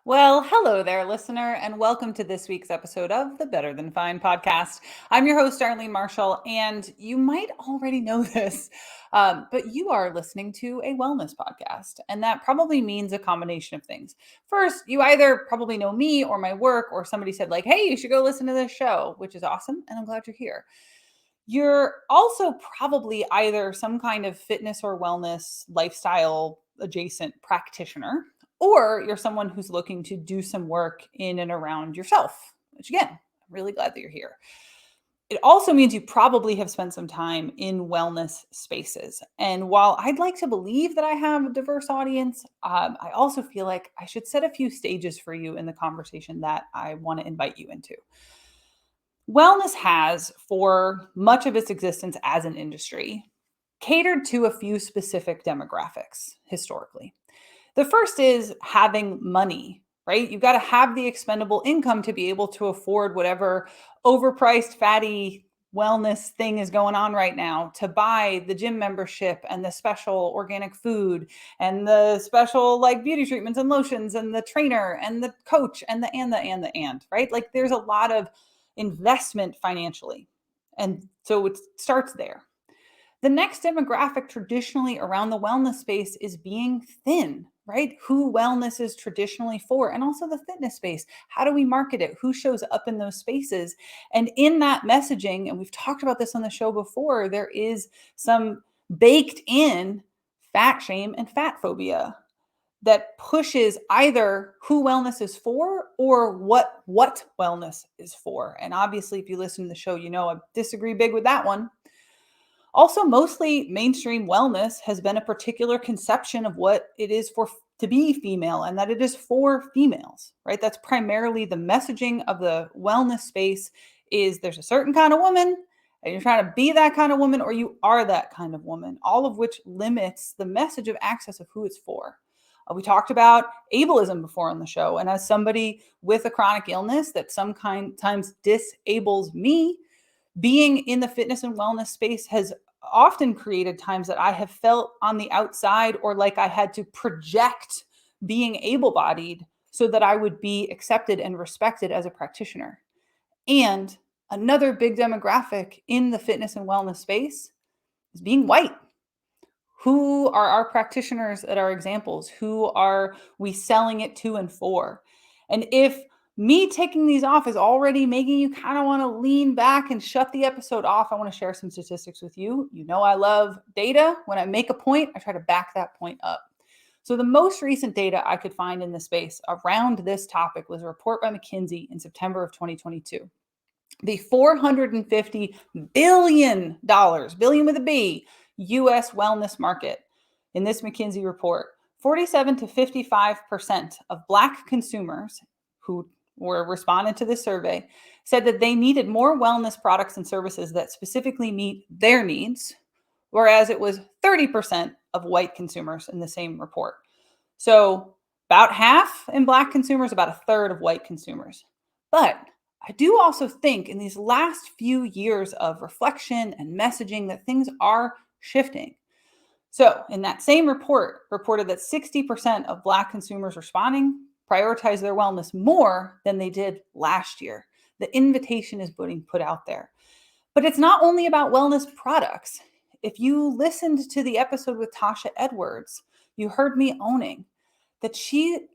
Well, hello there, listener, and welcome to this week's episode of the Better Than Fine podcast. I'm your host, Darlene Marshall, and you might already know this, but you are listening to a wellness podcast, and that probably means a combination of things. First, you either probably know me or my work, or somebody said, like, hey, you should go listen to this show, which is awesome, and I'm glad you're here. You're also probably either some kind of fitness or wellness lifestyle adjacent practitioner, or you're someone who's looking to do some work in and around yourself, which again, I'm really glad that you're here. It also means you probably have spent some time in wellness spaces. And while I'd like to believe that I have a diverse audience, I also feel like I should set a few stages for you in the conversation that I want to invite you into. Wellness has, for much of its existence as an industry, catered to a few specific demographics historically. The first is having money, right? You've got to have the expendable income to be able to afford whatever overpriced, fatty wellness thing is going on right now, to buy the gym membership and the special organic food and the special like beauty treatments and lotions and the trainer and the coach and right? Like there's a lot of investment financially. And so it starts there. The next demographic traditionally around the wellness space is being thin, right? Who wellness is traditionally for, and also the fitness space. How do we market it? Who shows up in those spaces? And in that messaging, and we've talked about this on the show before, there is some baked in fat shame and fat phobia that pushes either who wellness is for or what wellness is for. And obviously, if you listen to the show, you know I disagree big with that one. Also, mostly mainstream wellness has been a particular conception of what it is for to be female, and that it is for females, right? That's primarily the messaging of the wellness space. Is there's a certain kind of woman and you're trying to be that kind of woman, or you are that kind of woman, all of which limits the message of access of who it's for. We talked about ableism before on the show, and as somebody with a chronic illness that sometimes disables me, being in the fitness and wellness space has often created times that I have felt on the outside or like I had to project being able-bodied so that I would be accepted and respected as a practitioner. And another big demographic in the fitness and wellness space is being white. Who are our practitioners that are examples? Who are we selling it to and for? And if me taking these off is already making you kind of want to lean back and shut the episode off, I want to share some statistics with you. You know I love data. When I make a point, I try to back that point up. So the most recent data I could find in the space around this topic was a report by McKinsey in September of 2022. The $450 billion, billion with a B, U.S. wellness market. In this McKinsey report, 47 to 55% of Black consumers who were responded to this survey said that they needed more wellness products and services that specifically meet their needs, whereas it was 30% of white consumers in the same report. So about half in Black consumers, about a third of white consumers. But I do also think in these last few years of reflection and messaging that things are shifting. So in that same report, reported that 60% of Black consumers responding prioritize their wellness more than they did last year. The invitation is being put out there. But it's not only about wellness products. If you listened to the episode with Tasha Edwards, you heard me owning that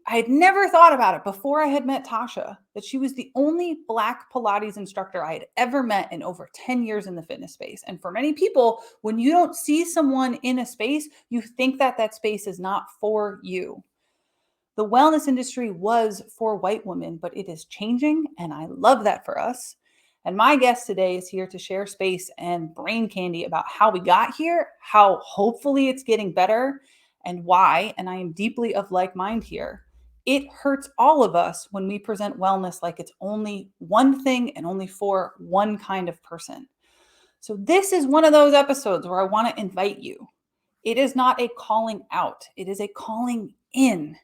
I had never thought about it before I had met Tasha, that she was the only Black Pilates instructor I had ever met in over 10 years in the fitness space. And for many people, when you don't see someone in a space, you think that that space is not for you. The wellness industry was for white women, but it is changing, and I love that for us. And my guest today is here to share space and brain candy about how we got here, how hopefully it's getting better, and why, and I am deeply of like mind here, it hurts all of us when we present wellness like it's only one thing and only for one kind of person. So this is one of those episodes where I want to invite you. It is not a calling out. It is a calling in.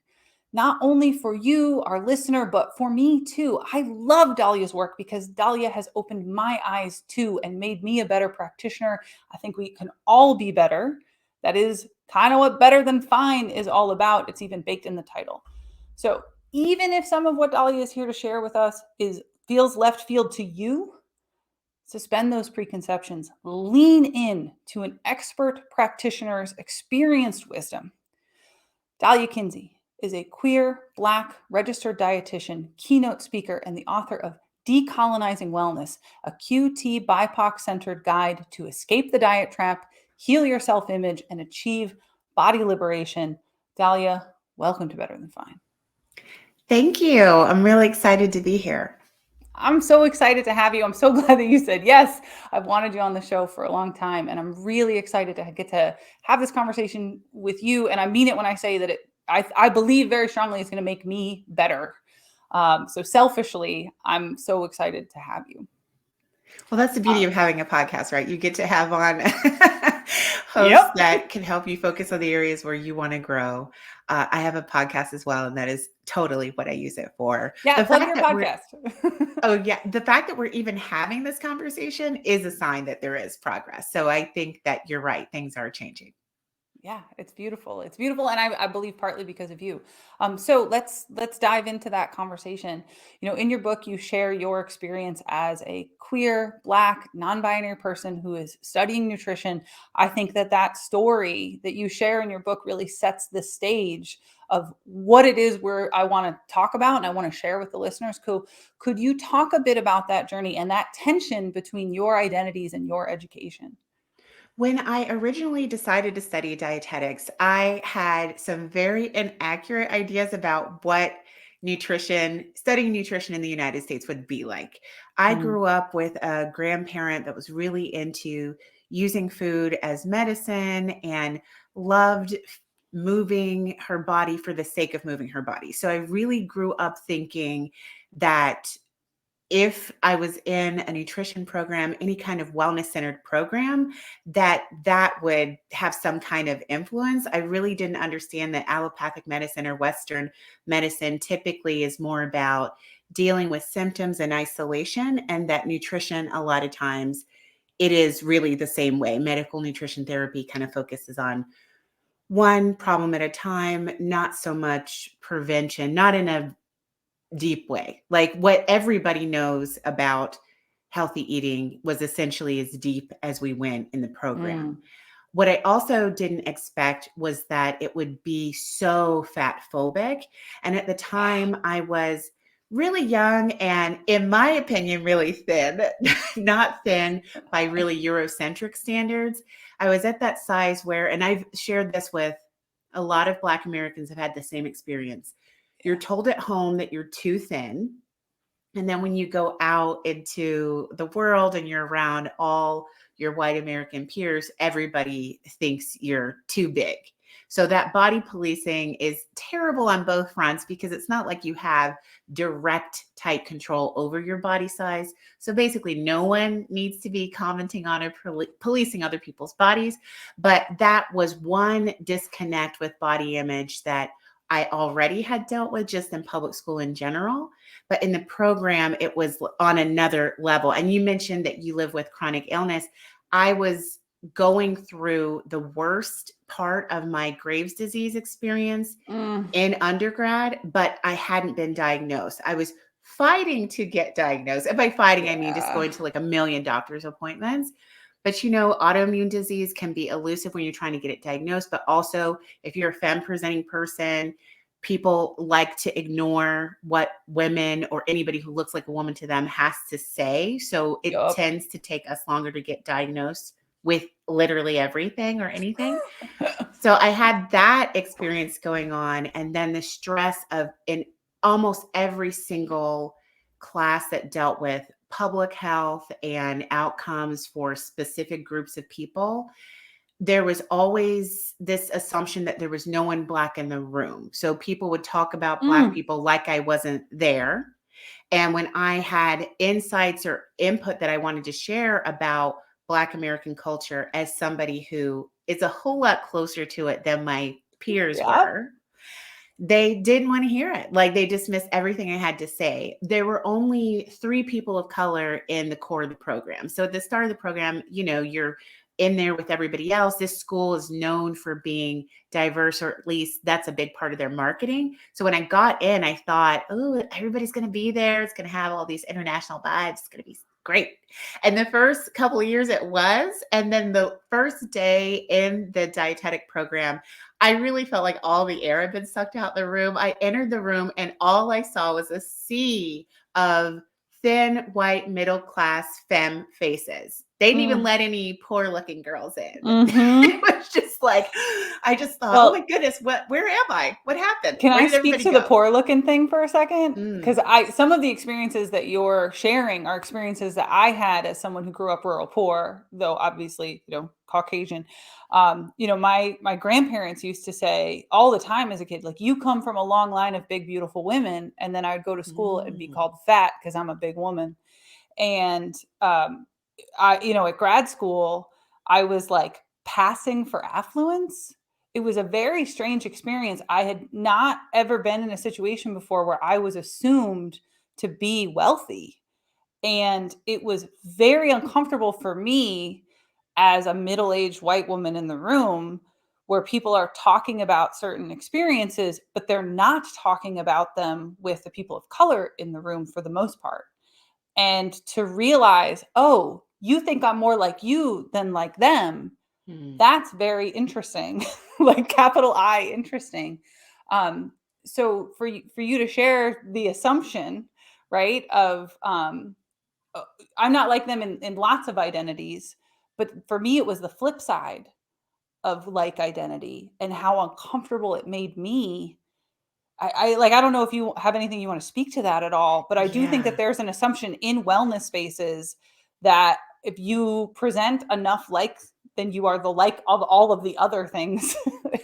Not only for you, our listener, but for me too. I love Dalia's work because Dalia has opened my eyes too and made me a better practitioner. I think we can all be better. That is kind of what Better Than Fine is all about. It's even baked in the title. So even if some of what Dalia is here to share with us feels left field to you, suspend those preconceptions. Lean in to an expert practitioner's experienced wisdom. Dalia Kinsey is a queer, Black, registered dietitian, keynote speaker, and the author of Decolonizing Wellness, a QT BIPOC-centered guide to escape the diet trap, heal your self-image, and achieve body liberation. Dalia, welcome to Better Than Fine. Thank you. I'm really excited to be here. I'm so excited to have you. I'm so glad that you said yes. I've wanted you on the show for a long time, and I'm really excited to get to have this conversation with you. And I mean it when I say that I believe very strongly it's going to make me better. So selfishly, I'm so excited to have you. Well, that's the beauty of having a podcast, right? You get to have on hosts that can help you focus on the areas where you want to grow. I have a podcast as well, and that is totally what I use it for. Yeah, plug your podcast. The fact that we're even having this conversation is a sign that there is progress. So I think that you're right. Things are changing. Yeah, it's beautiful. It's beautiful. And I believe partly because of you. So let's dive into that conversation. You know, in your book, you share your experience as a queer, Black, non-binary person who is studying nutrition. I think that story that you share in your book really sets the stage of what it is I want to talk about and I want to share with the listeners. Could you talk a bit about that journey and that tension between your identities and your education? When I originally decided to study dietetics, I had some very inaccurate ideas about what studying nutrition in the United States would be like. I grew up with a grandparent that was really into using food as medicine and loved moving her body for the sake of moving her body. So I really grew up thinking that if I was in a nutrition program, any kind of wellness centered program, that would have some kind of influence. I really didn't understand that allopathic medicine or Western medicine typically is more about dealing with symptoms and isolation, and that nutrition, a lot of times, it is really the same way. Medical nutrition therapy kind of focuses on one problem at a time, not so much prevention, not in a deep way. Like what everybody knows about healthy eating was essentially as deep as we went in the program. What I also didn't expect was that it would be so fat phobic. And at the time, I was really young and, in my opinion, really thin, not thin by really Eurocentric standards. I was at that size where, and I've shared this with a lot of Black Americans have had the same experience. You're told at home that you're too thin. And then when you go out into the world and you're around all your white American peers, everybody thinks you're too big. So that body policing is terrible on both fronts because it's not like you have direct tight control over your body size. So basically no one needs to be commenting on or policing other people's bodies. But that was one disconnect with body image that I already had dealt with just in public school in general. But in the program, it was on another level. And you mentioned that you live with chronic illness. I was going through the worst part of my Graves' disease experience in undergrad, but I hadn't been diagnosed. I was fighting to get diagnosed. And by fighting, I mean just going to like a million doctor's appointments. But autoimmune disease can be elusive when you're trying to get it diagnosed. But also, if you're a femme presenting person, people like to ignore what women or anybody who looks like a woman to them has to say. So it tends to take us longer to get diagnosed with literally everything or anything. So I had that experience going on. And then the stress of in almost every single class that dealt with public health and outcomes for specific groups of people, there was always this assumption that there was no one Black in the room. So people would talk about Black people like I wasn't there. And when I had insights or input that I wanted to share about Black American culture as somebody who is a whole lot closer to it than my peers were, they didn't want to hear it. Like they dismissed everything I had to say. There were only 3 people of color in the core of the program. So at the start of the program, you're in there with everybody else. This school is known for being diverse, or at least that's a big part of their marketing. So when I got in, I thought, oh, everybody's going to be there. It's going to have all these international vibes. It's going to be great. And the first couple of years it was. And then the first day in the dietetic program, I really felt like all the air had been sucked out the room. I entered the room and all I saw was a sea of thin, white, middle-class femme faces. They didn't even let any poor-looking girls in. It was just like, I just thought, oh my goodness, where am I? What happened? Can Where I did speak to everybody the go? poor looking thing for a second? Because some of the experiences that you're sharing are experiences that I had as someone who grew up rural poor, though obviously, Caucasian. My grandparents used to say all the time as a kid, like, you come from a long line of big, beautiful women. And then I would go to school and be called fat because I'm a big woman. And at grad school, I was like passing for affluence. It was a very strange experience. I had not ever been in a situation before where I was assumed to be wealthy. And it was very uncomfortable for me as a middle-aged white woman in the room, where people are talking about certain experiences, but they're not talking about them with the people of color in the room for the most part. And to realize, oh, you think I'm more like you than like them. That's very interesting. Like capital I interesting. So for you to share the assumption, right, of I'm not like them in lots of identities, but for me it was the flip side of like identity and how uncomfortable it made me. I don't know if you have anything you want to speak to that at all, but I do think that there's an assumption in wellness spaces that if you present enough like, then you are the like of all of the other things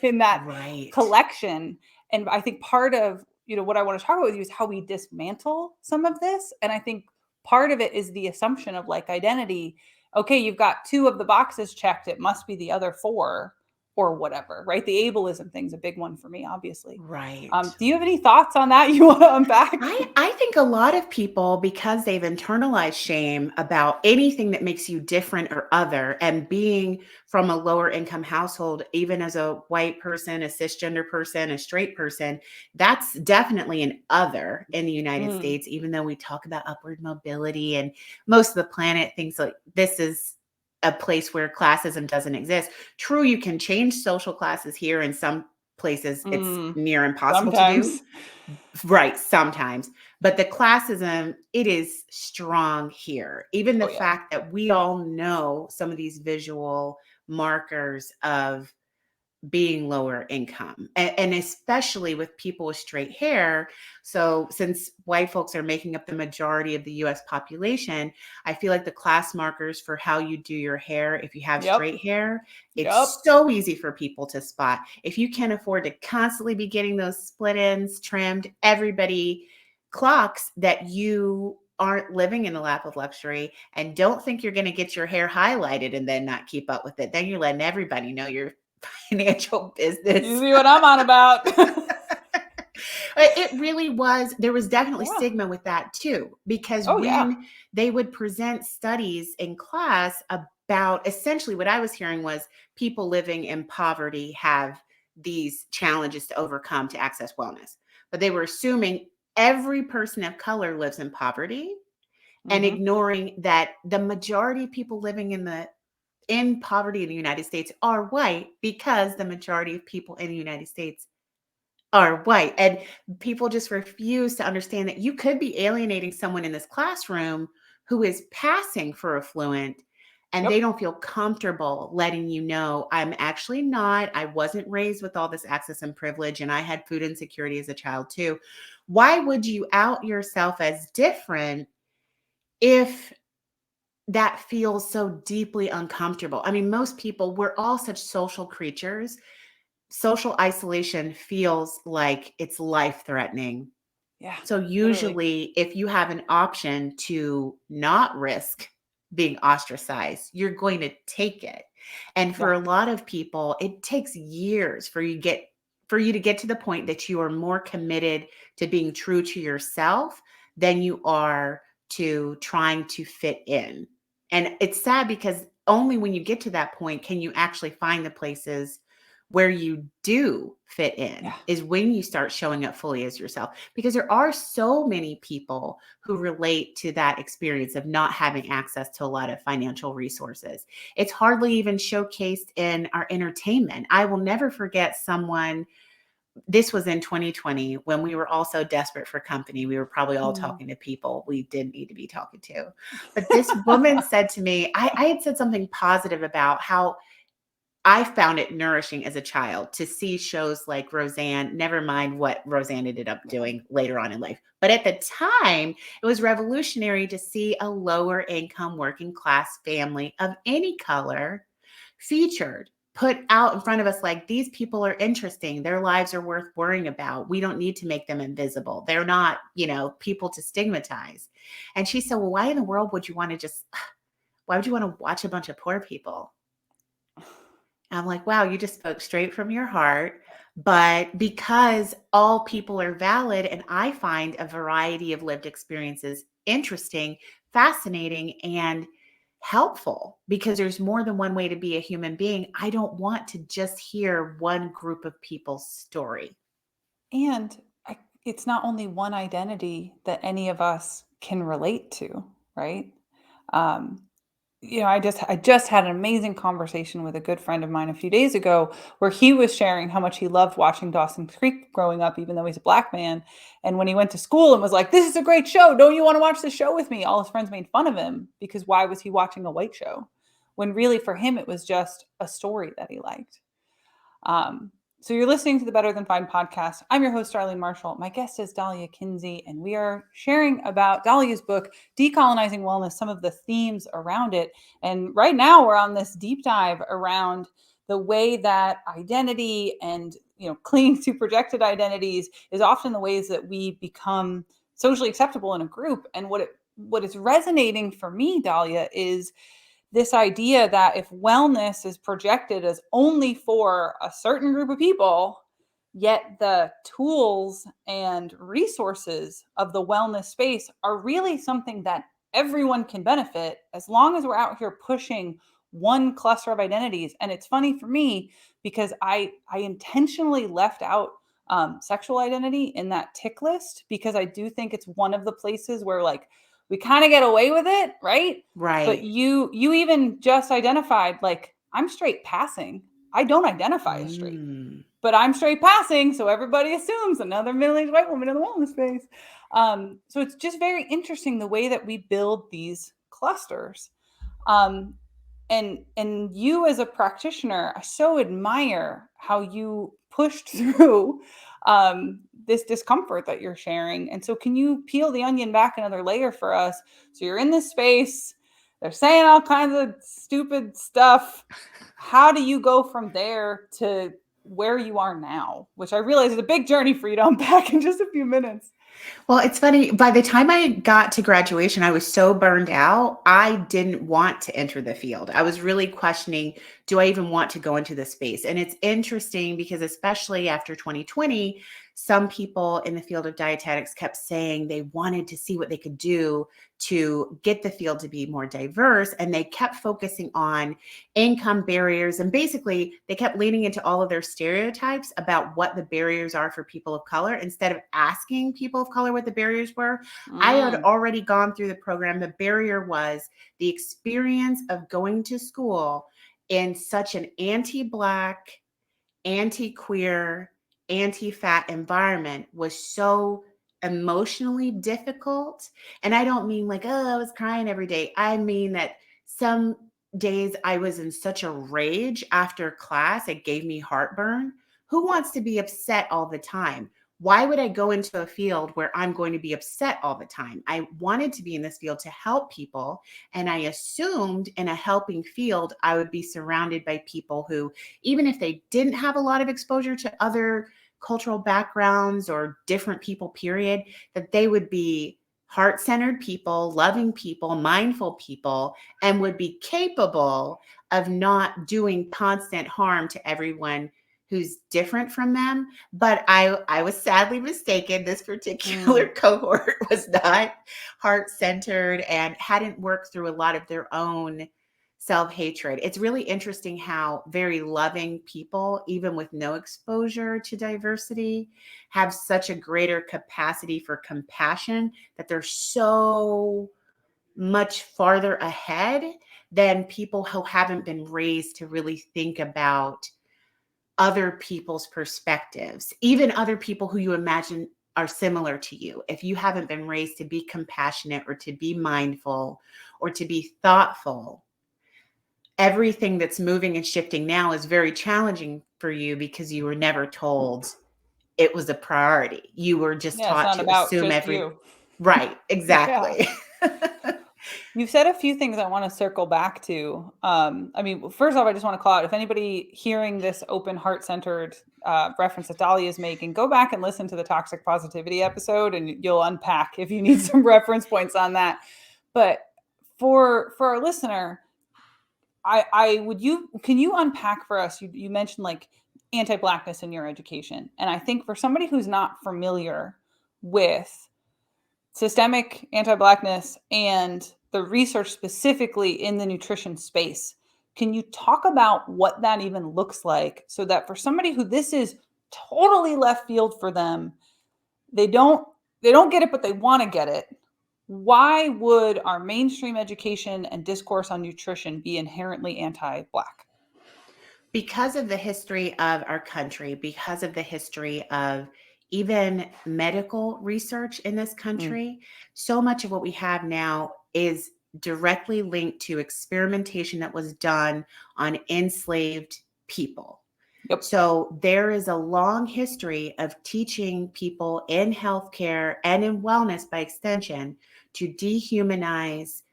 in that collection. And I think part of, what I want to talk about with you is how we dismantle some of this. And I think part of it is the assumption of like identity. Okay, you've got 2 of the boxes checked. It must be the other 4 or whatever, right? The ableism thing's a big one for me, obviously. Right. Do you have any thoughts on that you want to unpack? I think a lot of people, because they've internalized shame about anything that makes you different or other, and being from a lower income household, even as a white person, a cisgender person, a straight person, that's definitely an other in the United States, even though we talk about upward mobility and most of the planet thinks like this is a place where classism doesn't exist. True, you can change social classes here. In some places, it's near impossible to do. Right, sometimes. But the classism, it is strong here. Even the fact that we all know some of these visual markers of being lower income, and especially with people with straight hair. So since white folks are making up the majority of the US population, I feel like the class markers for how you do your hair, if you have straight hair, it's so easy for people to spot. If you can't afford to constantly be getting those split ends trimmed, everybody clocks that you aren't living in the lap of luxury and don't think you're going to get your hair highlighted and then not keep up with it. Then you're letting everybody know you're financial business. You see what I'm on about. It really was. There was definitely stigma with that too, because when they would present studies in class about, essentially what I was hearing was people living in poverty have these challenges to overcome to access wellness. But they were assuming every person of color lives in poverty and ignoring that the majority of people living in poverty in the United States are white, because the majority of people in the United States are white. And people just refuse to understand that you could be alienating someone in this classroom who is passing for affluent, and they don't feel comfortable letting you know, I'm actually not. I wasn't raised with all this access and privilege, and I had food insecurity as a child too. Why would you out yourself as different if that feels so deeply uncomfortable? I mean, most people, we're all such social creatures. Social isolation feels like it's life-threatening. Yeah. So usually if you have an option to not risk being ostracized, you're going to take it. And for a lot of people, it takes years for you to get to the point that you are more committed to being true to yourself than you are to trying to fit in. And it's sad because only when you get to that point can you actually find the places where you do fit in, Yeah. is when you start showing up fully as yourself. Because there are so many people who relate to that experience of not having access to a lot of financial resources. It's hardly even showcased in our entertainment. I will never forget someone, this was in 2020 when we were all so desperate for company. We were probably all talking to people we didn't need to be talking to. But this woman said to me, I had said something positive about how I found it nourishing as a child to see shows like Roseanne, never mind what Roseanne ended up doing later on in life. But at the time, it was revolutionary to see a lower income working class family of any color featured, put out in front of us like, these people are interesting. Their lives are worth worrying about. We don't need to make them invisible. They're not, people to stigmatize. And she said, well, why in the world would you want to why would you want to watch a bunch of poor people? I'm like, wow, you just spoke straight from your heart. But because all people are valid, and I find a variety of lived experiences interesting, fascinating, and helpful, because there's more than one way to be a human being. I don't want to just hear one group of people's story. And it's not only one identity that any of us can relate to, right? Um, I just had an amazing conversation with a good friend of mine a few days ago where he was sharing how much he loved watching Dawson's Creek growing up, even though he's a black man. And when he went to school and was like, "This is a great show. Don't you want to watch the show with me?" All his friends made fun of him because why was he watching a white show? When really for him, it was just a story that he liked. So you're listening to the Better Than Fine podcast. I'm your host, Darlene Marshall. My guest is Dalia Kinsey, and we are sharing about Dalia's book, Decolonizing Wellness, some of the themes around it. And right now we're on this deep dive around the way that identity and, clinging to projected identities is often the ways that we become socially acceptable in a group. And what is resonating for me, Dalia, is this idea that if wellness is projected as only for a certain group of people, yet the tools and resources of the wellness space are really something that everyone can benefit as long as we're out here pushing one cluster of identities. And it's funny for me because I intentionally left out sexual identity in that tick list because I do think it's one of the places where we kind of get away with it, right? Right. But you even just identified, like, I'm straight passing. I don't identify as straight, but I'm straight passing. So everybody assumes another middle-aged white woman in the wellness space. So it's just very interesting the way that we build these clusters. And you as a practitioner, I so admire how you pushed through this discomfort that you're sharing. And so can you peel the onion back another layer for us? So you're in this space, they're saying all kinds of stupid stuff. How do you go from there to where you are now, which I realize is a big journey for you to unpack in just a few minutes? Well, it's funny. By the time I got to graduation, I was so burned out. I didn't want to enter the field. I was really questioning, do I even want to go into this space? And it's interesting because especially after 2020, some people in the field of dietetics kept saying they wanted to see what they could do to get the field to be more diverse. And they kept focusing on income barriers. And basically, they kept leaning into all of their stereotypes about what the barriers are for people of color instead of asking people of color what the barriers were. I had already gone through the program. The barrier was the experience of going to school in such an anti-Black, anti-queer, anti-fat environment was so emotionally difficult. And I don't mean like, oh, I was crying every day. I mean that some days I was in such a rage after class, it gave me heartburn. Who wants to be upset all the time? Why would I go into a field where I'm going to be upset all the time? I wanted to be in this field to help people. And I assumed in a helping field, I would be surrounded by people who, even if they didn't have a lot of exposure to other cultural backgrounds or different people, period, that they would be heart-centered people, loving people, mindful people, and would be capable of not doing constant harm to everyone who's different from them. But I was sadly mistaken. This particular cohort was not heart-centered and hadn't worked through a lot of their own self-hatred. It's really interesting how very loving people, even with no exposure to diversity, have such a greater capacity for compassion, that they're so much farther ahead than people who haven't been raised to really think about other people's perspectives, even other people who you imagine are similar to you. If you haven't been raised to be compassionate or to be mindful or to be thoughtful, everything that's moving and shifting now is very challenging for you because you were never told it was a priority. You were just Yeah, it's taught not to about assume just you. right, Yeah. exactly. You've said a few things I want to circle back to. I mean, first off, I just want to call out, if anybody hearing this open, heart-centered reference that Dalia is making, go back and listen to the toxic positivity episode, and you'll unpack if you need some reference points on that. But for our listener, can you unpack for us? You mentioned like anti-Blackness in your education, and I think for somebody who's not familiar with systemic anti-Blackness and the research specifically in the nutrition space, can you talk about what that even looks like, so that for somebody who this is totally left field for them, they don't get it, but they want to get it? Why would our mainstream education and discourse on nutrition be inherently anti-Black? Because of the history of our country, because of the history of even medical research in this country, so much of what we have now is directly linked to experimentation that was done on enslaved people. Yep. So there is a long history of teaching people in healthcare and in wellness by extension to dehumanize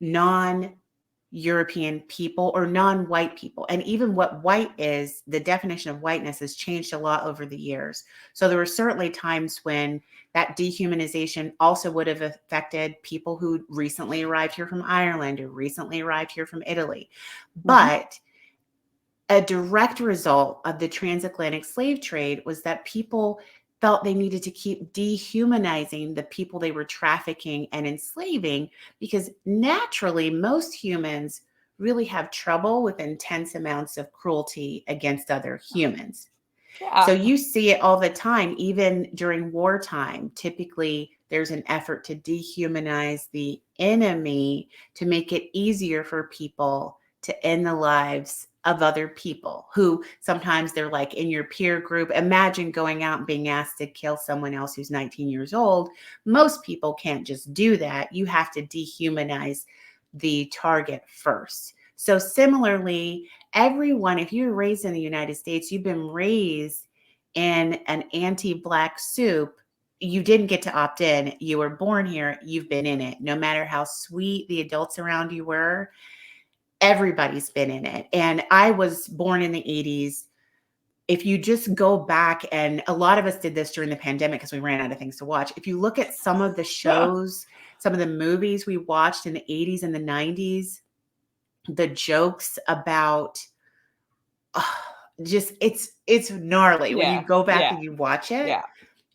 non-European people or non-white people. And even what white is, the definition of whiteness has changed a lot over the years. So there were certainly times when that dehumanization also would have affected people who recently arrived here from Ireland or recently arrived here from Italy. But a direct result of the transatlantic slave trade was that people felt they needed to keep dehumanizing the people they were trafficking and enslaving, because naturally most humans really have trouble with intense amounts of cruelty against other humans. So Yeah. you see it all the time, even during wartime. Typically, there's an effort to dehumanize the enemy to make it easier for people to end the lives of other people who sometimes they're like in your peer group. Imagine going out and being asked to kill someone else who's 19 years old. Most people can't just do that. You have to dehumanize the target first. So similarly, everyone, if you were raised in the United States, you've been raised in an anti-Black soup. You didn't get to opt in. You were born here. You've been in it. No matter how sweet the adults around you were, everybody's been in it. And I was born in the 80s. If you just go back, and a lot of us did this during the pandemic because we ran out of things to watch. If you look at some of the shows, some of the movies we watched in the 80s and the 90s, the jokes about just it's gnarly when you Yeah. go back Yeah. and you watch it. Yeah.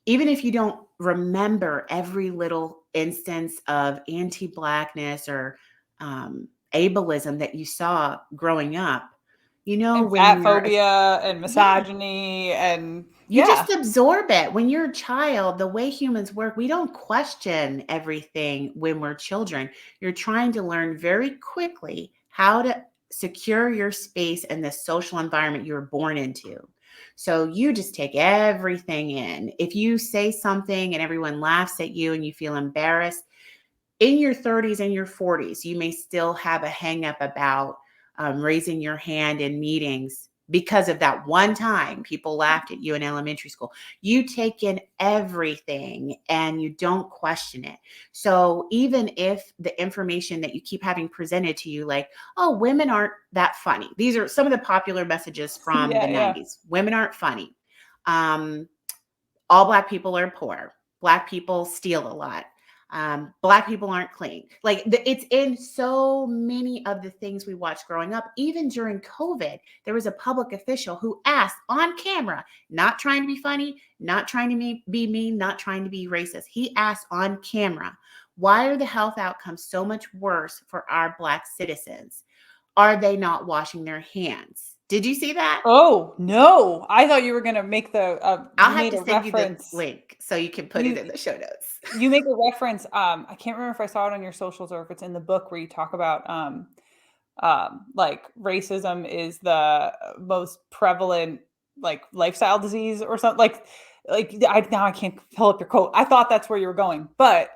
Even if you don't remember every little instance of anti-Blackness or ableism that you saw growing up, you know, And when fat you're phobia and yeah, misogyny and you yeah. just absorb it. When you're a child, the way humans work, we don't question everything when we're children. You're trying to learn very quickly how to secure your space and the social environment you were born into. So you just take everything in. If you say something and everyone laughs at you and you feel embarrassed, in your 30s and your 40s, you may still have a hang up about raising your hand in meetings because of that one time people laughed at you in elementary school. You take in everything and you don't question it. So even if the information that you keep having presented to you, like, oh, women aren't that funny. These are some of the popular messages from the Yeah. Yeah. 90s. Women aren't funny. All Black people are poor. Black people steal a lot. Black people aren't clean. Like it's in so many of the things we watched growing up. Even during COVID, there was a public official who asked on camera, not trying to be funny, not trying to be mean, not trying to be racist. He asked on camera, why are the health outcomes so much worse for our Black citizens? are they not washing their hands? Did you see that? Oh, no. I thought you were going to make I'll you have made to a send you the reference. link so you can put it You in the show notes. you make a reference. I can't remember if I saw it on your socials or if it's in the book where you talk about like racism is the most prevalent like lifestyle disease or something now I can't pull up your quote. I thought that's where you were going, but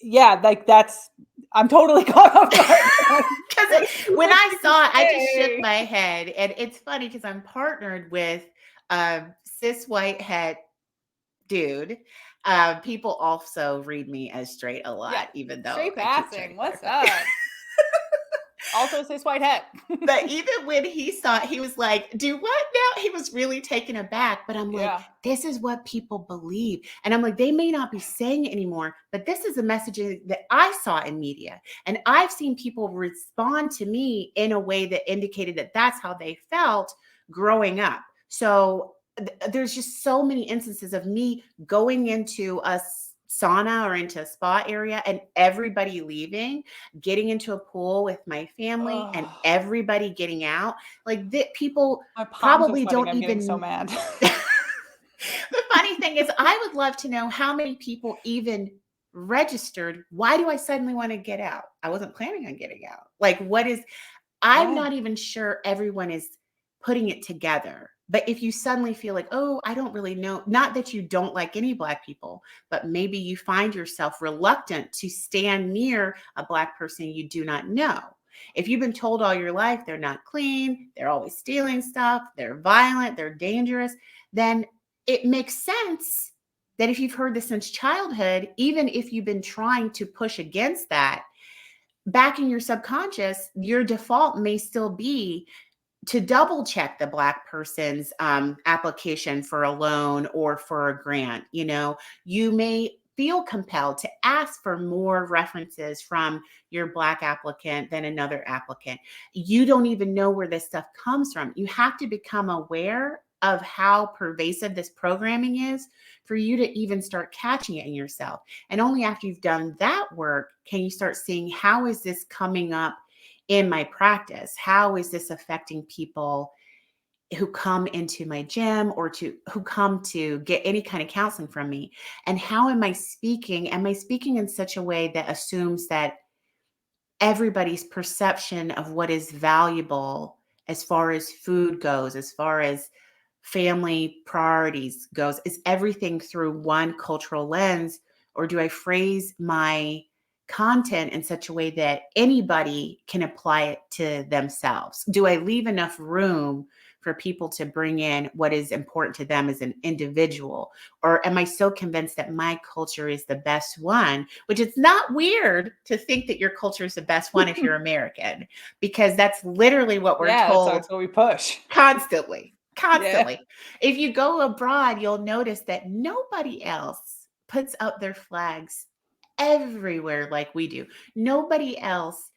yeah, like I'm totally caught off guard. Because What did when you I saw it, I just shook say? my head. And it's funny because I'm partnered with a cis white het dude. People also read me as straight a Yeah, lot, even though straight I keep trying to passing. What's clarify. up? Also cis white het. But even when he saw it, he was like, do what now? He was really taken aback. But I'm like, Yeah. this is what people believe. And I'm like, they may not be saying it anymore, but this is a message that I saw in media. And I've seen people respond to me in a way that indicated that that's how they felt growing up. So there's just so many instances of me going into a sauna or into a spa area and everybody leaving, getting into a pool with my family and Oh, everybody getting out. Like that, people my palms are probably sweating. don't I'm getting so even. mad. The funny thing is, I would love to know how many people even registered. Why do I suddenly want to get out? I wasn't planning on getting out. Like, what is, I'm Yeah. not even sure everyone is putting it together. But if you suddenly feel like, oh, I don't really know, not that you don't like any Black people, but maybe you find yourself reluctant to stand near a Black person you do not know. If you've been told all your life they're not clean, they're always stealing stuff, they're violent, they're dangerous, then it makes sense that if you've heard this since childhood, even if you've been trying to push against that, back in your subconscious, your default may still be to double check the Black person's application for a loan or for a grant. You know, you may feel compelled to ask for more references from your Black applicant than another applicant. You don't even know where this stuff comes from. You have to become aware of how pervasive this programming is for you to even start catching it in yourself. And only after you've done that work can you start seeing, how is this coming up in my practice? How is this affecting people who come into my gym or who come to get any kind of counseling from me? And how am I speaking? Am I speaking in such a way that assumes that everybody's perception of what is valuable as far as food goes, as far as family priorities goes, is everything through one cultural lens? Or do I phrase my content in such a way that anybody can apply it to themselves? Do I leave enough room for people to bring in what is important to them as an individual? Or am I so convinced that my culture is the best one, which it's not weird to think that your culture is the best one if you're American, because that's literally what we're Yeah, told that's what we push. constantly. Yeah. Constantly. If you go abroad, you'll notice that nobody else puts up their flags everywhere like we do. Nobody else,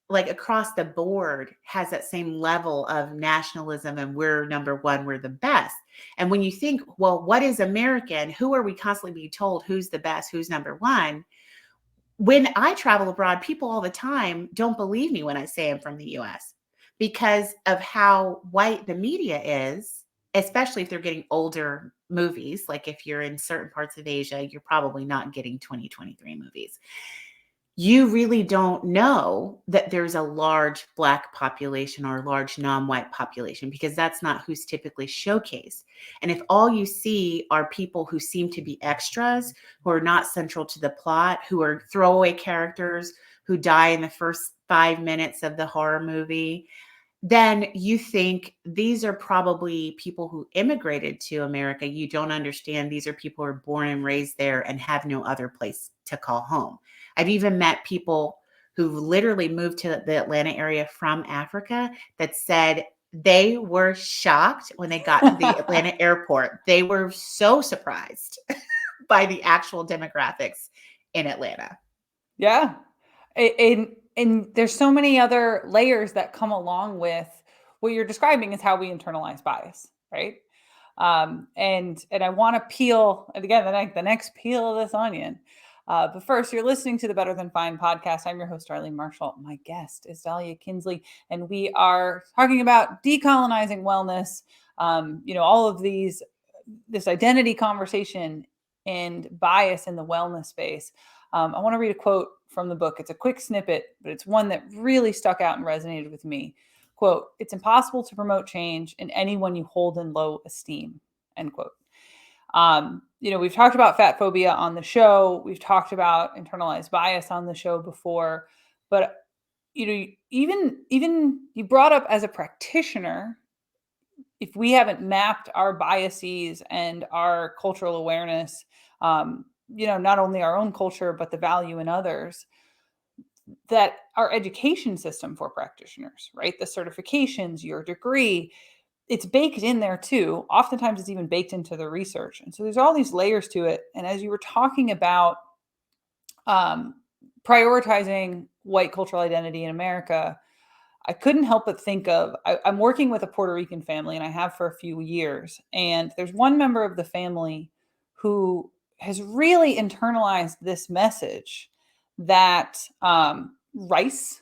like across the board, has that same level of nationalism and we're number one, we're the best. And when you think, well, what is American? Who are we constantly being told who's the best, who's number one? When I travel abroad, people all the time don't believe me when I say I'm from the US because of how white the media is, especially if they're getting older movies. Like if you're in certain parts of Asia, you're probably not getting 2023 movies. You really don't know that there's a large Black population or a large non-white population because that's not who's typically showcased. And if all you see are people who seem to be extras, who are not central to the plot, who are throwaway characters, who die in the first 5 minutes of the horror movie, then you think these are probably people who immigrated to America. You don't understand these are people who are born and raised there and have no other place to call home. I've even met people who literally moved to the Atlanta area from Africa that said they were shocked when they got to the Atlanta airport. They were so surprised by the actual demographics in Atlanta. Yeah. And there's so many other layers that come along with what you're describing is how we internalize bias, right? And I want to peel, and again, the next peel of this onion. But first, you're listening to the Better Than Fine podcast. I'm your host, Darlene Marshall. My guest is Dalia Kinsey, and we are talking about decolonizing wellness. All of this identity conversation and bias in the wellness space. I want to read a quote from the book. It's a quick snippet, but it's one that really stuck out and resonated with me. Quote, "It's impossible to promote change in anyone you hold in low esteem," end quote. We've talked about fat phobia on the show. We've talked about internalized bias on the show before, but even you brought up as a practitioner, if we haven't mapped our biases and our cultural awareness, not only our own culture, but the value in others, that our education system for practitioners, right? The certifications, your degree, it's baked in there too. Oftentimes it's even baked into the research. And so there's all these layers to it. And as you were talking about prioritizing white cultural identity in America, I couldn't help but think of, I'm working with a Puerto Rican family, and I have for a few years. And there's one member of the family who has really internalized this message that rice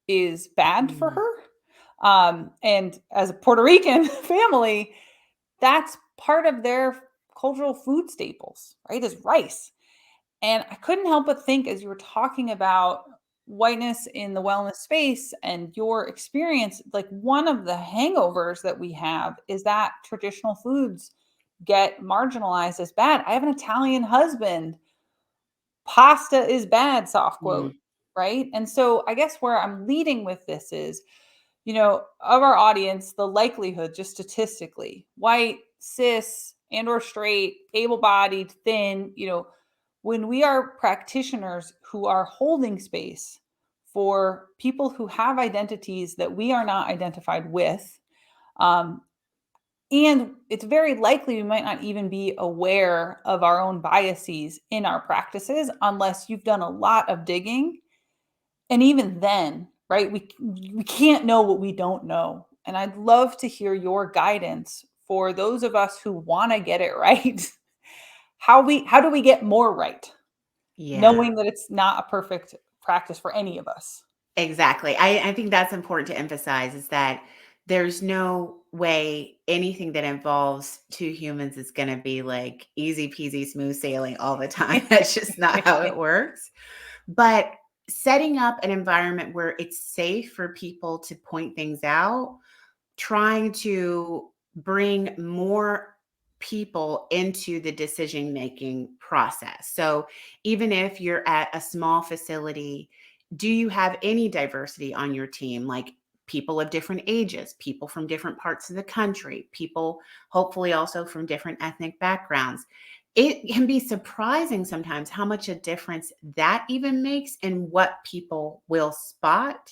is bad for her. And as a Puerto Rican family, that's part of their cultural food staples, right? Is rice. And I couldn't help but think, as you were talking about whiteness in the wellness space and your experience, like one of the hangovers that we have is that traditional foods get marginalized as bad. I have an Italian husband. Pasta is bad, soft quote, right? And so I guess where I'm leading with this is, of our audience, the likelihood, just statistically, white, cis, and or straight, able-bodied, thin, when we are practitioners who are holding space for people who have identities that we are not identified with, and it's very likely we might not even be aware of our own biases in our practices unless you've done a lot of digging. And even then, right, we can't know what we don't know. And I'd love to hear your guidance for those of us who want to get it right. How do we get more right? Yeah. Knowing that it's not a perfect practice for any of us. Exactly. I think that's important to emphasize, is that there's no way anything that involves two humans is going to be like easy peasy, smooth sailing all the time. That's just not how it works. But setting up an environment where it's safe for people to point things out, trying to bring more people into the decision-making process. So even if you're at a small facility, do you have any diversity on your team? Like people of different ages, people from different parts of the country, people hopefully also from different ethnic backgrounds. It can be surprising sometimes how much a difference that even makes in what people will spot.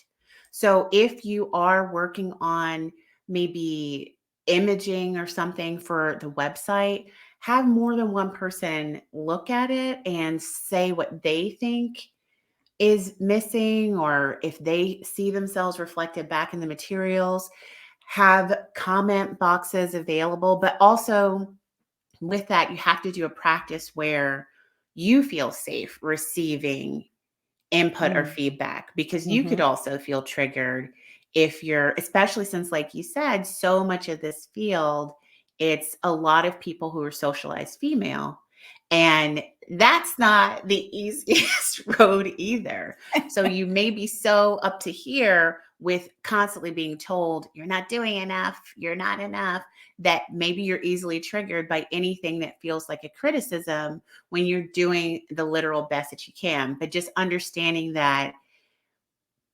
So if you are working on maybe imaging or something for the website, have more than one person look at it and say what they think is missing, or if they see themselves reflected back in the materials. Have comment boxes available, but also with that, you have to do a practice where you feel safe receiving input or feedback, because you could also feel triggered if you're, especially since, like you said, so much of this field, it's a lot of people who are socialized female. And that's not the easiest road either. So you may be so up to here with constantly being told you're not doing enough, you're not enough, that maybe you're easily triggered by anything that feels like a criticism when you're doing the literal best that you can. But just understanding that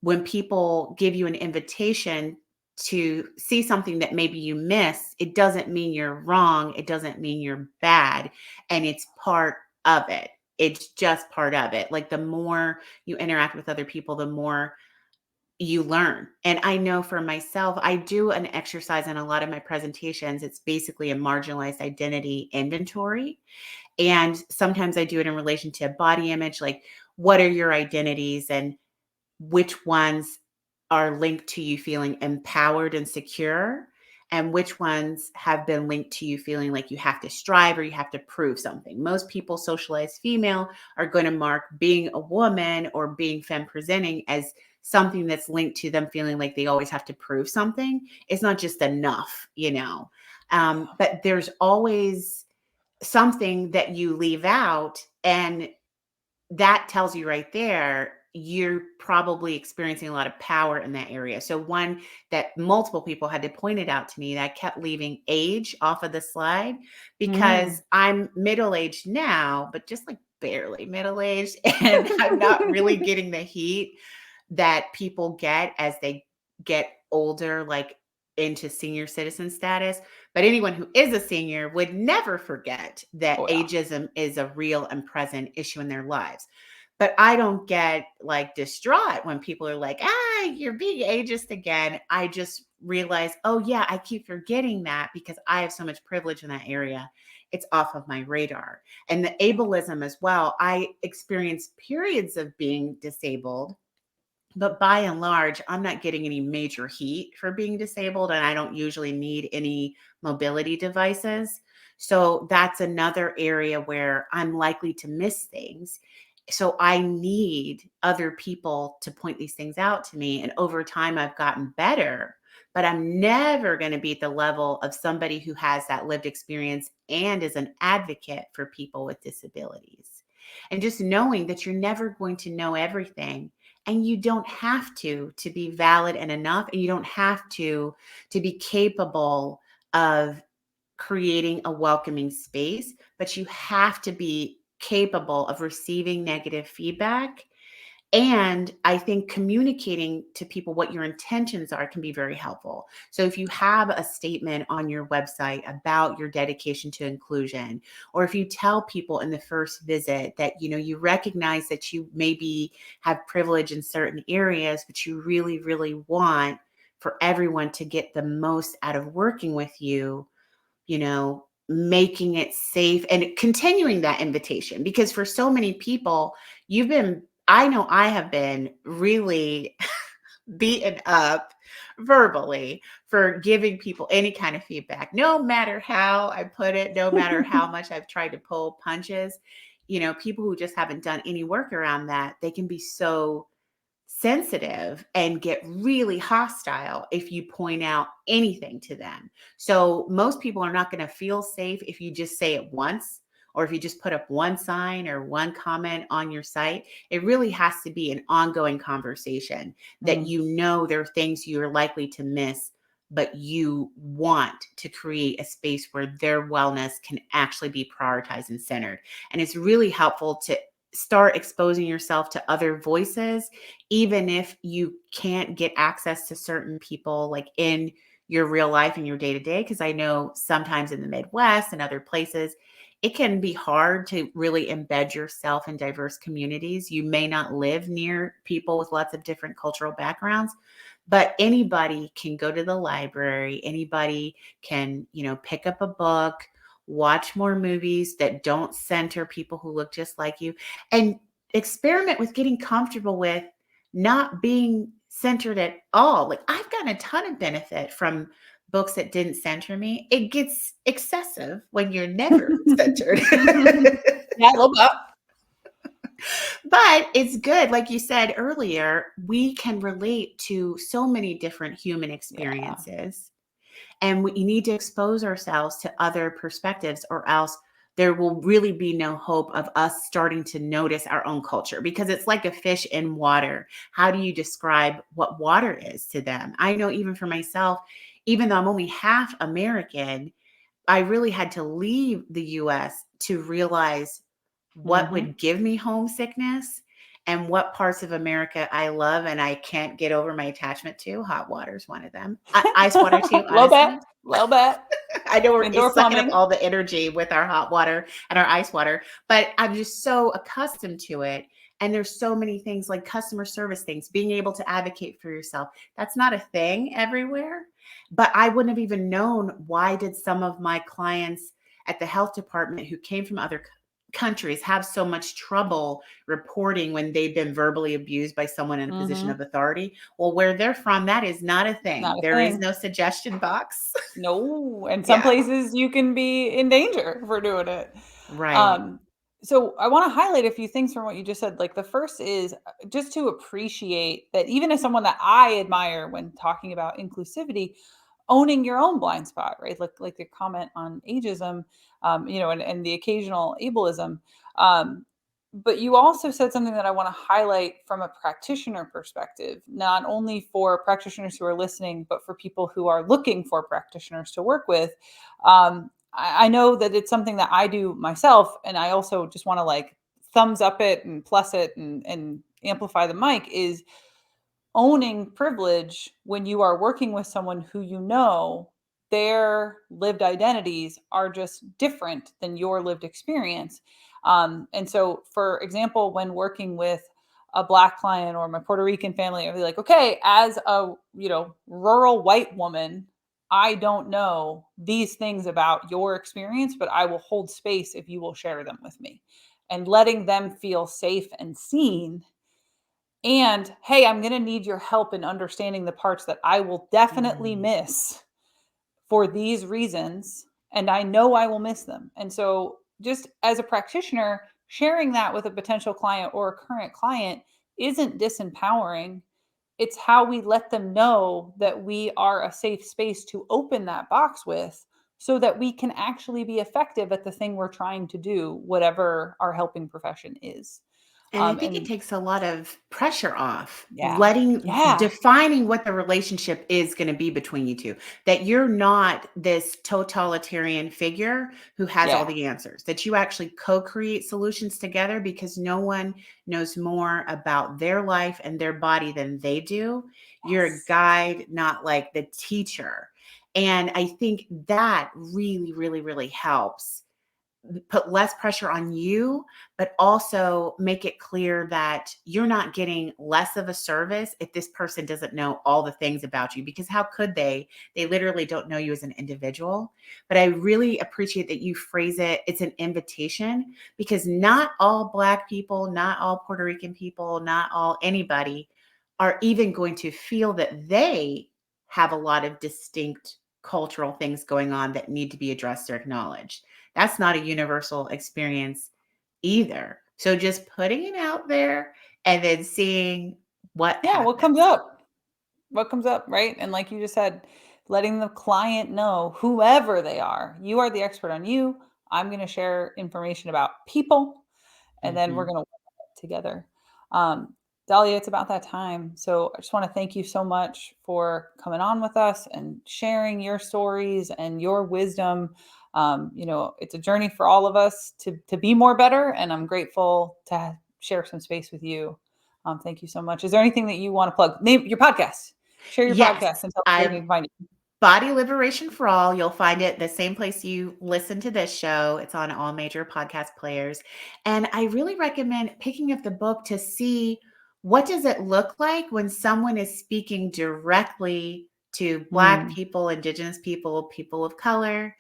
when people give you an invitation to see something that maybe you miss, it doesn't mean you're wrong. It doesn't mean you're bad. And it's part of it. It's just part of it. Like the more you interact with other people, the more you learn. And I know for myself, I do an exercise in a lot of my presentations. It's basically a marginalized identity inventory. And sometimes I do it in relation to body image, like what are your identities and which ones are linked to you feeling empowered and secure, and which ones have been linked to you feeling like you have to strive or you have to prove something. Most people socialized female are going to mark being a woman or being femme presenting as something that's linked to them feeling like they always have to prove something. It's not just enough, but there's always something that you leave out, and that tells you right there, you're probably experiencing a lot of power in that area. So one that multiple people had to point it out to me, that I kept leaving age off of the slide because I'm middle-aged now, but just like barely middle-aged, and I'm not really getting the heat that people get as they get older, like into senior citizen status. But anyone who is a senior would never forget that ageism is a real and present issue in their lives. But I don't get like distraught when people are like, you're being ageist again. I just realize, oh yeah, I keep forgetting that because I have so much privilege in that area. It's off of my radar. And the ableism as well. I experienced periods of being disabled, but by and large, I'm not getting any major heat for being disabled, and I don't usually need any mobility devices. So that's another area where I'm likely to miss things. So I need other people to point these things out to me. And over time, I've gotten better, but I'm never going to be at the level of somebody who has that lived experience and is an advocate for people with disabilities. And just knowing that you're never going to know everything, and you don't have to be valid and enough, and you don't have to be capable of creating a welcoming space, but you have to be capable of receiving negative feedback. And I think communicating to people what your intentions are can be very helpful. So if you have a statement on your website about your dedication to inclusion, or if you tell people in the first visit that, you recognize that you maybe have privilege in certain areas, but you really, really want for everyone to get the most out of working with you, making it safe and continuing that invitation. Because for so many people, I know I have been really beaten up verbally for giving people any kind of feedback, no matter how I put it, no matter how much I've tried to pull punches. People who just haven't done any work around that, they can be so sensitive and get really hostile if you point out anything to them. So most people are not going to feel safe if you just say it once, or if you just put up one sign or one comment on your site. It really has to be an ongoing conversation that there are things you're likely to miss, but you want to create a space where their wellness can actually be prioritized and centered. And it's really helpful to start exposing yourself to other voices, even if you can't get access to certain people like in your real life and your day-to-day. Because I know sometimes in the Midwest and other places, it can be hard to really embed yourself in diverse communities. You may not live near people with lots of different cultural backgrounds, but anybody can go to the library. Anybody can, pick up a book, watch more movies that don't center people who look just like you, and experiment with getting comfortable with not being centered at all. Like, I've gotten a ton of benefit from books that didn't center me. It gets excessive when you're never centered. Yeah, a little bit. But it's good. Like you said earlier, we can relate to so many different human experiences. And we need to expose ourselves to other perspectives, or else there will really be no hope of us starting to notice our own culture, because it's like a fish in water. How do you describe what water is to them? I know even for myself, even though I'm only half American, I really had to leave the US to realize what would give me homesickness and what parts of America I love and I can't get over my attachment to. Hot water is one of them. Ice water too, honestly. Little bit. I know we're Indoor sucking up plumbing. all the energy with our hot water and our ice water, but I'm just so accustomed to it. And there's so many things like customer service things, being able to advocate for yourself. That's not a thing everywhere, but I wouldn't have even known why did some of my clients at the health department who came from other countries have so much trouble reporting when they've been verbally abused by someone in a position Mm-hmm. of authority. Well, where they're from, that is not a thing. Not a There is thing. no suggestion box. No, and some Yeah, places you can be in danger for doing it. right. Um, so I want to highlight a few things from what you just said. Like the first is just to appreciate that even as someone that I admire when talking about inclusivity, owning your own blind spot, right? Like your comment on ageism, and the occasional ableism. Um, but you also said something that I want to highlight from a practitioner perspective, not only for practitioners who are listening, but for people who are looking for practitioners to work with. I know that it's something that I do myself, and I also just want to like thumbs up it and plus it and amplify the mic is owning privilege when you are working with someone who you know their lived identities are just different than your lived experience. And so, for example, when working with a Black client or my Puerto Rican family, I'd be like, okay, as a rural white woman, I don't know these things about your experience, but I will hold space if you will share them with me, and letting them feel safe and seen. And hey, I'm going to need your help in understanding the parts that I will definitely Mm. miss for these reasons. And I know I will miss them. And so, just as a practitioner, sharing that with a potential client or a current client isn't disempowering. It's how we let them know that we are a safe space to open that box with so that we can actually be effective at the thing we're trying to do, whatever our helping profession is. And I think it And takes a lot of pressure off, yeah, yeah. defining what the relationship is going to be between you two. That you're not this totalitarian figure who has all Yeah. the answers, that you actually co create solutions together because no one knows more about their life and their body than they do. You're a Yes. guide, not like the teacher. And I think that really, really, really helps put less pressure on you, but also make it clear that you're not getting less of a service if this person doesn't know all the things about you, because how could they? They literally don't know you as an individual. But I really appreciate that you phrase it, it's an invitation, because not all Black people, not all Puerto Rican people, not all anybody are even going to feel that they have a lot of distinct cultural things going on that need to be addressed or acknowledged. That's not a universal experience either. So just putting it out there and then seeing what Yeah, what comes happens. up? What comes up, right? And like you just said, letting the client know, whoever they are, you are the expert on you. I'm going to share information about people, and then we're Mhm. going to work together. Um, Dahlia, it's about that time. So I just want to thank you so much for coming on with us and sharing your stories and your wisdom. It's a journey for all of us to be more better, and I'm grateful to share some space with you. Thank you so much. Is there anything that you want to plug? Name your podcast. Share your Yes, podcast and tell us where they I can find you. Body Liberation for All. You'll find it the same place you listen to this show. It's on all major podcast players. And I really recommend picking up the book to see what does it look like when someone is speaking directly to Black Mm, people, Indigenous people, people of color,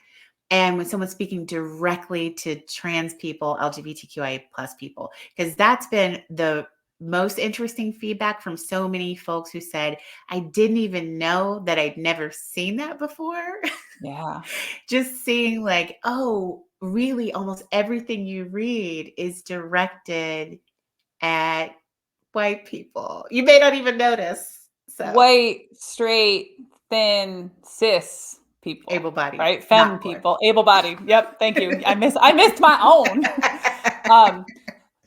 and when someone's speaking directly to trans people, LGBTQIA plus people, because that's been the most interesting feedback from so many folks who said, I didn't even know that I'd never seen that before. yeah. Just seeing like, oh, really almost everything you read is directed at white people. You may not even notice. So White, straight, thin, cis people, able-bodied, right? not Femme poor. people, able-bodied. Yep, thank you. I missed my own. Um,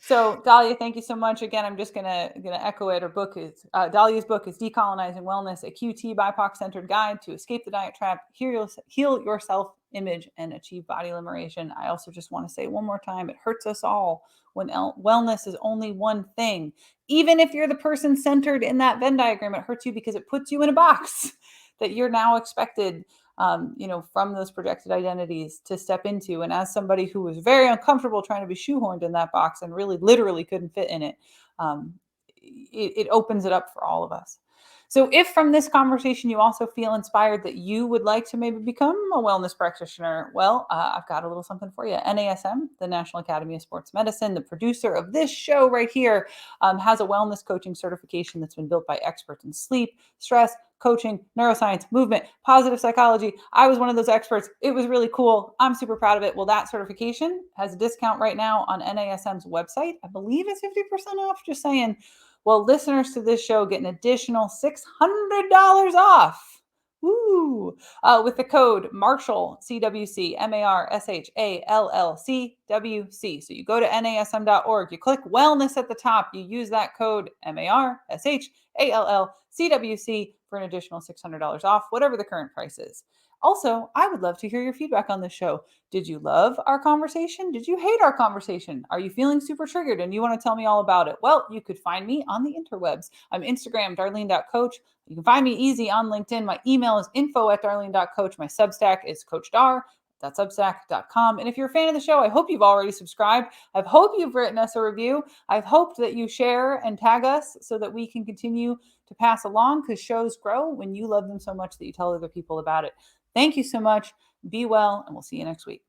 so Dahlia, thank you so much. Again, I'm just gonna echo it. Her book is Dahlia's book is Decolonizing Wellness, a QT BIPOC centered guide to escape the diet trap, heal your self image, and achieve body liberation. I also just want to say one more time, it hurts us all when wellness is only one thing. Even if you're the person centered in that Venn diagram, it hurts you because it puts you in a box that you're now expected from those projected identities to step into. And as somebody who was very uncomfortable trying to be shoehorned in that box and really literally couldn't fit in it, it opens it up for all of us. So if from this conversation you also feel inspired that you would like to maybe become a wellness practitioner, well, I've got a little something for you. NASM, the National Academy of Sports Medicine, the producer of this show right here, has a wellness coaching certification that's been built by experts in sleep, stress, coaching, neuroscience, movement, positive psychology. I was one of those experts. It was really cool. I'm super proud of it. Well, that certification has a discount right now on NASM's website. I believe it's 50% off, just saying. Well, listeners to this show get an additional $600 off. Woo! With the code Marshall, CWC, MARSHALLCWC. So you go to NASM.org, you click wellness at the top, you use that code MARSHALLCWC for an additional $600 off, whatever the current price is. Also, I would love to hear your feedback on this show. Did you love our conversation? Did you hate our conversation? Are you feeling super triggered and you want to tell me all about it? Well, you could find me on the interwebs. I'm Instagram, Darlene.coach. You can find me easy on LinkedIn. My email is info@darlene.coach. My Substack is coachdar.substack.com. And if you're a fan of the show, I hope you've already subscribed. I hope you've written us a review. I've hoped that you share and tag us so that we can continue to pass along, because shows grow when you love them so much that you tell other people about it. Thank you so much. Be well, and we'll see you next week.